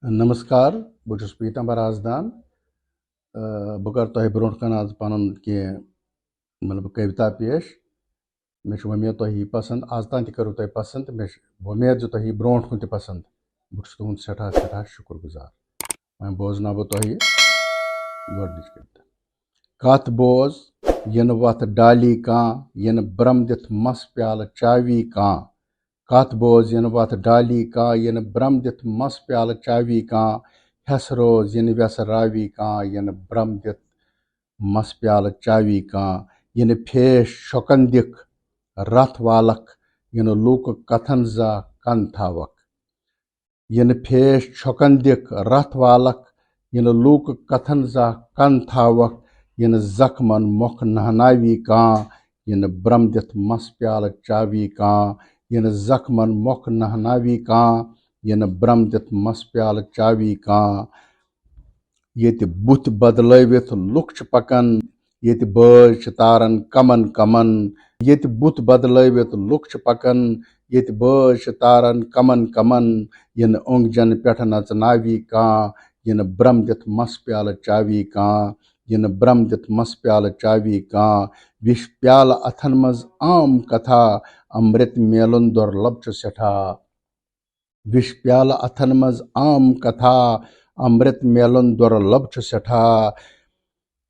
नमस्कार बहुत पीतम्बर आजदान बह कर तुह ब्रो कन आज पन कह मतलब कविता पेश मे उम्मीद तुह यह पसंद आज तान करो तुह पसंद मे उम्मीद जो तुह ब्रो कुन त पसंद बहुत तुंद सठा सठा शुक्र गुजार वह बोजना बह तुह गोडनिच कविता कथ बोज यन वथ डाली कां यन ब्रम दिथ मस प्याल चावी कां कथ बोज यन वथ डाली कां यन ब्रम दिथ मस प्याल चावी कां हस रोज यन व्यस रावी कां यन ब्रम दिथ मस प्याल चावी कां यन फेश शोकन दिख रथ वालक यन लूक कथन जा कन थावक यन फेश शोकन दिख रथ वालक यन लूक कथन जा कन थावक यन जख्मन मुख नहनावी कां यन ब्रम दिथ मस प्याल चावी कां यन जख्मन मुख नहनावी कां यन ब्रम दिथ मस प्याल चावी कां येत बुथ बदलविथ लुक पकन येत बज तारन कमन कमन येत बुथ बदलविथ लुक पकन येत बज तारन कमन कमन यन ओंगजन पेठ नचनावी कां यन ब्रम दिथ मस प्याल चावी कां यन ब्रम दिथ मस प्याल चावी कां विष प्याल अथन मज आम कथा अमृत मेलन दुर्लभ सठा विष प्याल अथन मज आम कथा अमृत मेलन दुर्लभ सठा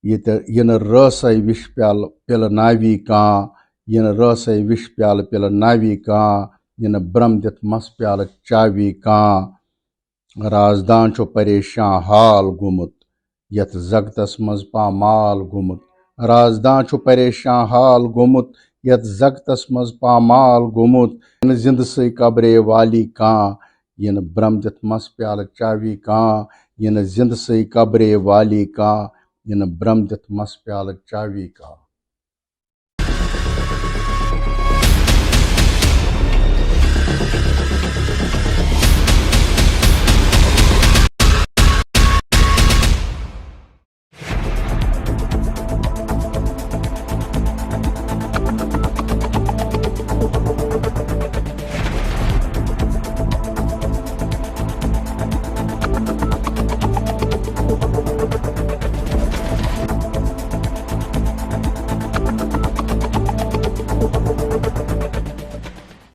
यन रस विष प्याल पिल नावी कां यन रस विष प्याल पिल नावी कां यन ब्रम दिथ मस प्याल चावी कां राजदान छो परेशान हाल गुमुत यथ जगतस मज पामाल गुमुत राजदान छो परेशान हाल गुमुत यथ जगतस मज पामाल गुमुत यन जिंद से कब्रे वाली कां यन ब्रम दिथ मस प्याल चावी कां यन जिंद से कब्रे वाली कां यन ब्रम दिथ मस प्याल चावी कां।